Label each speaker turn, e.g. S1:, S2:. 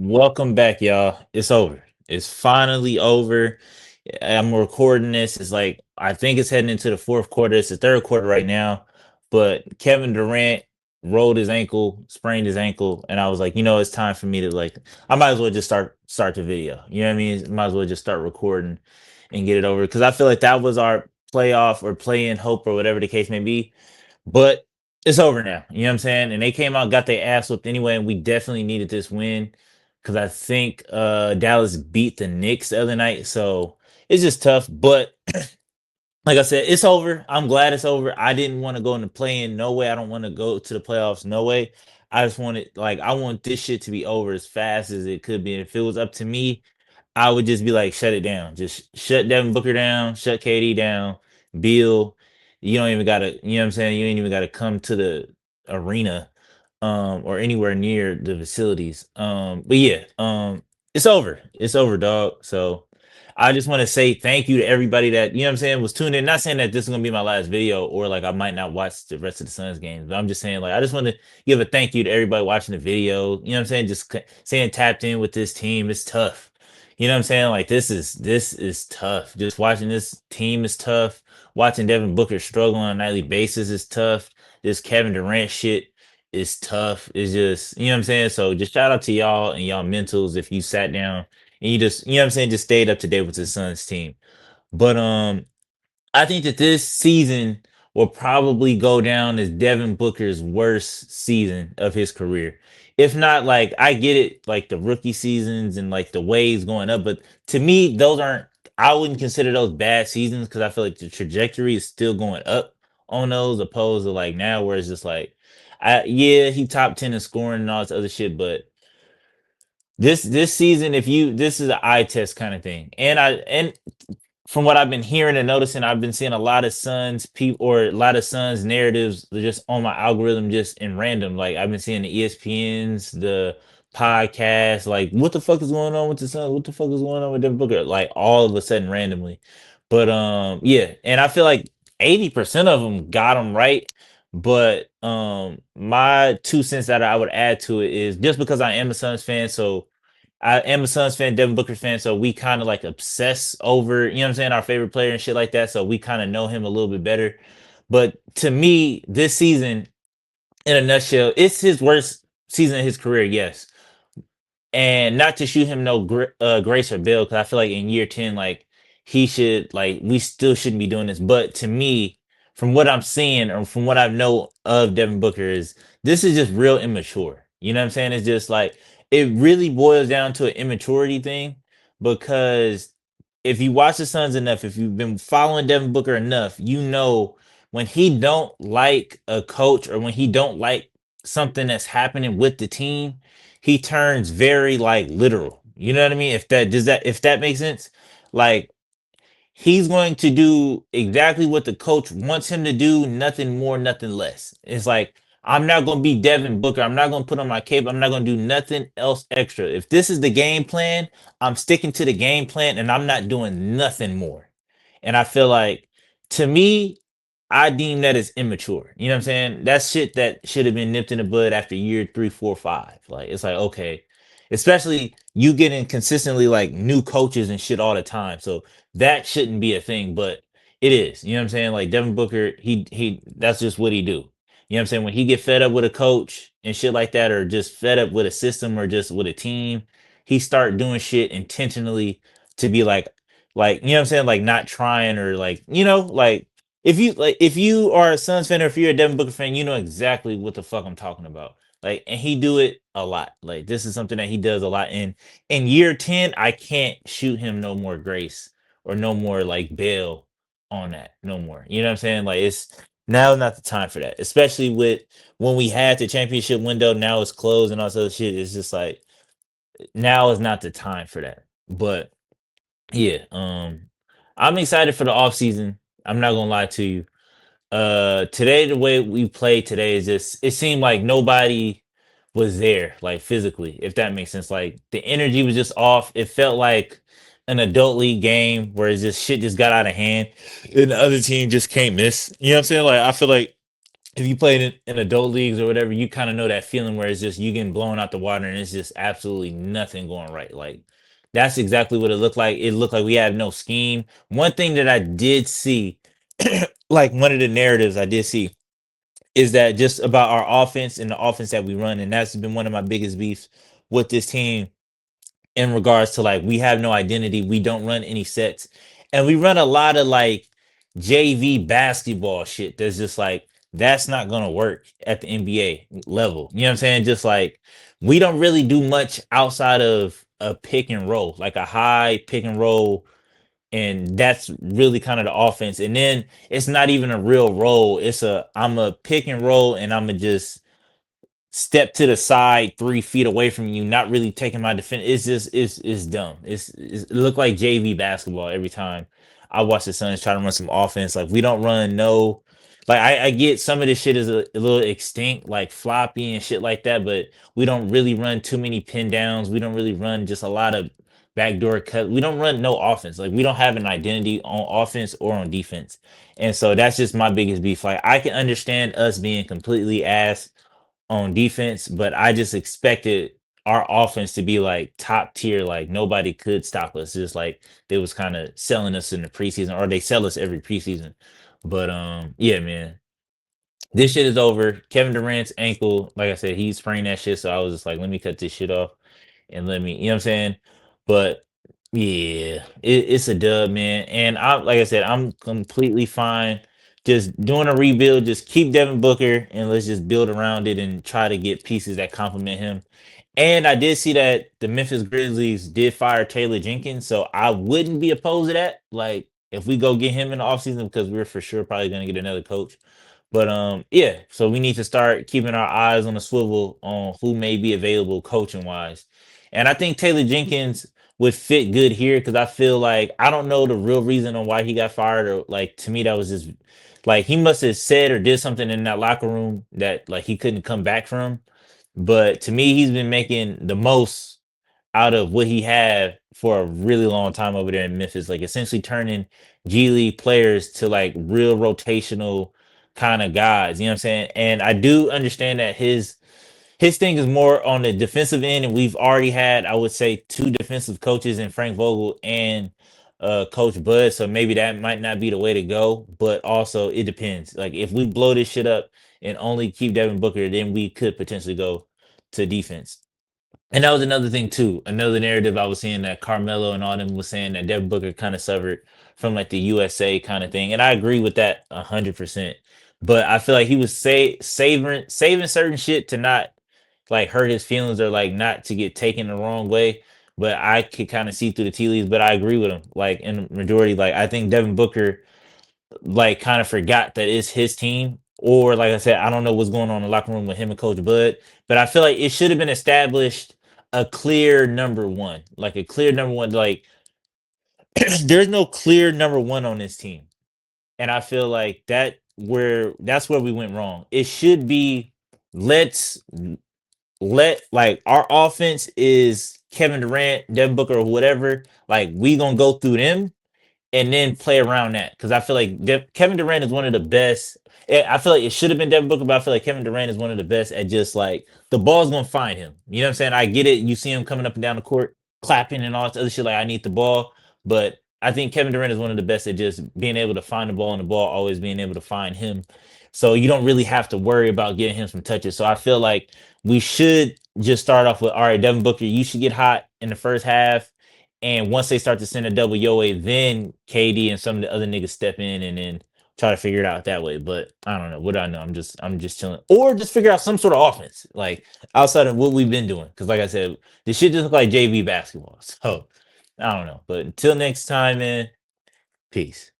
S1: Welcome back, y'all. It's over. It's finally over. I'm recording this. It's like I think it's heading into the fourth quarter. It's the third quarter right now. But Kevin Durant rolled his ankle, sprained his ankle, and I was like, it's time for me to I might as well just start the video. You know what I mean? Might as well just start recording and get it over because I feel like that was our playoff or play in hope or whatever the case may be. But it's over now. You know what I'm saying? And they came out, got their ass whooped anyway, and we definitely needed this win because I think Dallas beat the Knicks the other night. So it's just tough. But like I said, it's over. I'm glad it's over. I didn't want to go into play-in. No way. I don't want to go to the playoffs. No way. I just wanted I want this shit to be over as fast as it could be. And if it was up to me, I would just be like, shut it down. Just shut Devin Booker down, shut KD down, Bill. You don't even gotta, you know what I'm saying? You ain't even gotta come to the arena or anywhere near the facilities. But yeah, it's over. It's over, dog. So I just want to say thank you to everybody that, you know what I'm saying, was tuned in. Not saying that this is gonna be my last video or like I might not watch the rest of the Suns games, but I'm just saying like I just want to give a thank you to everybody watching the video. You know what I'm saying? Just saying tapped in with this team. It's tough. You know what I'm saying? Like this is tough. Just watching this team is tough. Watching Devin Booker struggle on a nightly basis is tough. This Kevin Durant shit is tough. It's just, you know what I'm saying? So just shout out to y'all and y'all mentals if you sat down and you just, you know what I'm saying, just stayed up to date with the Suns team. But I think that this season will probably go down as Devin Booker's worst season of his career. If not, like I get it, like the rookie seasons and like the waves going up, but to me, those aren't. I wouldn't consider those bad seasons because I feel like the trajectory is still going up on those, opposed to like now where it's just like, yeah, he top 10 in scoring and all this other shit, but this season, if you this is an eye test kind of thing, and from what I've been hearing and noticing, I've been seeing a lot of Suns people or a lot of Suns narratives just on my algorithm, just in random. Like I've been seeing the ESPNs, the podcast, like what the fuck is going on with the Suns? What the fuck is going on with Devin Booker? Like all of a sudden randomly. But yeah, and I feel like 80% of them got them right. But my 2 cents that I would add to it is just because I am a Suns fan, so I am a Suns fan, Devin Booker fan, so we kind of like obsess over, you know what I'm saying, our favorite player and shit like that. So we kind of know him a little bit better. But to me, this season, in a nutshell, it's his worst season of his career, yes. And not to shoot him no grace or bill, because I feel like in year 10, like he should, like, we still shouldn't be doing this. But to me, from what I'm seeing or from what I know of Devin Booker, is this is just real immature. You know what I'm saying? It's just like it really boils down to an immaturity thing because if you watch the Suns enough, if you've been following Devin Booker enough, you know when he don't like a coach or when he don't like something that's happening with the team, he turns very like literal. You know what I mean? If that makes sense, like he's going to do exactly what the coach wants him to do, nothing more, nothing less. It's like I'm not going to be Devin Booker. I'm not going to put on my cape. I'm not going to do nothing else extra. If this is the game plan, I'm sticking to the game plan and I'm not doing nothing more. And I feel like to me, I deem that as immature. You know what I'm saying? That's shit that should have been nipped in the bud after year 3, 4, 5. Like it's like, okay, especially you getting consistently like new coaches and shit all the time. So that shouldn't be a thing, but it is. You know what I'm saying? Like Devin Booker, he that's just what he do. You know what I'm saying? When he get fed up with a coach and shit like that, or just fed up with a system or just with a team, he start doing shit intentionally to be like, you know what I'm saying? Like not trying or like, like if you are a Suns fan or if you're a Devin Booker fan, you know exactly what the fuck I'm talking about. Like, and he do it a lot. Like, this is something that he does a lot. And in year 10, I can't shoot him no more grace or no more like bail on that. No more. You know what I'm saying? Like, it's now not the time for that. Especially with when we had the championship window, now it's closed and all this other shit. It's just like now is not the time for that. But yeah, I'm excited for the off season. I'm not gonna lie to you. Today the way we played today is just it seemed like nobody was there, like physically, if that makes sense. Like the energy was just off. It felt like an adult league game where it's just shit just got out of hand and the other team just can't miss. You know what I'm saying? Like I feel like if you played in adult leagues or whatever, you kind of know that feeling where it's just you getting blown out the water and it's just absolutely nothing going right. Like that's exactly what it looked like. It looked like we had no scheme. One thing that I did see, like one of the narratives I did see, is that just about our offense and the offense that we run, and that's been one of my biggest beefs with this team in regards to like we have no identity, we don't run any sets, and we run a lot of like JV basketball shit. That's just like that's not gonna work at the NBA level. You know what I'm saying? Just like we don't really do much outside of a pick and roll, like a high pick and roll, and that's really kind of the offense. And then it's not even a real roll. It's a I'm a pick and roll, and I'm gonna just step to the side 3 feet away from you, not really taking my defense. It's just it's dumb. It look like JV basketball every time I watch the Suns try to run some offense. Like we don't run no like I get some of this shit is a little extinct, like floppy and shit like that, but we don't really run too many pin downs. We don't really run just a lot of backdoor cut. We don't run no offense. Like we don't have an identity on offense or on defense. And so that's just my biggest beef. Like I can understand us being completely ass on defense, but I just expected our offense to be like top tier, like nobody could stop us. Just like they was kind of selling us in the preseason, or they sell us every preseason. But yeah, man, this shit is over. Kevin Durant's ankle, like I said, he sprained that shit. So I was just like, let me cut this shit off and let me, you know what I'm saying? But yeah, it's a dub, man. And I, like I said, I'm completely fine just doing a rebuild. Just keep Devin Booker and let's just build around it and try to get pieces that complement him. And I did see that the Memphis Grizzlies did fire Taylor Jenkins, so I wouldn't be opposed to that. Like if we go get him in the offseason, because we're for sure probably gonna get another coach. But yeah, so we need to start keeping our eyes on the swivel on who may be available coaching wise. And I think Taylor Jenkins would fit good here because I feel like I don't know the real reason on why he got fired, or like to me that was just like he must have said or did something in that locker room that like he couldn't come back from. But to me, he's been making the most out of what he had for a really long time over there in Memphis, like essentially turning G League players to like real rotational kind of guys. You know what I'm saying? And I do understand that his thing is more on the defensive end, and we've already had, I would say, two defensive coaches in Frank Vogel and Coach Bud. So maybe that might not be the way to go. But also, it depends. Like if we blow this shit up and only keep Devin Booker, then we could potentially go to defense. And that was another thing too. Another narrative I was seeing that Carmelo and all them was saying that Devin Booker kind of suffered from like the USA kind of thing, and I agree with that 100%. But I feel like he was saving certain shit to not like hurt his feelings or like not to get taken the wrong way. But I could kind of see through the tea leaves. But I agree with him. Like in the majority, like I think Devin Booker like kind of forgot that it's his team. Or like I said, I don't know what's going on in the locker room with him and Coach Bud, but I feel like it should have been established a clear number one, like a clear number one. Like there's no clear number one on this team, and I feel like that's where we went wrong. It should be let's let like our offense is Kevin Durant, Devin Booker, or whatever. Like we gonna go through them and then play around that because I feel like Kevin Durant is one of the best. I feel like it should have been Devin Booker, but I feel like Kevin Durant is one of the best at just like the ball's gonna find him. You know what I'm saying? I get it. You see him coming up and down the court, clapping and all this other shit. Like I need the ball, but I think Kevin Durant is one of the best at just being able to find the ball and the ball always being able to find him. So you don't really have to worry about getting him some touches. So I feel like we should just start off with all right, Devin Booker, you should get hot in the first half. And once they start to send a double your way, then KD and some of the other niggas step in and then try to figure it out that way. But I don't know. What do I know? I'm just chilling. Or just figure out some sort of offense, like outside of what we've been doing. Cause like I said, this shit just look like JV basketball. So I don't know. But until next time, man, peace.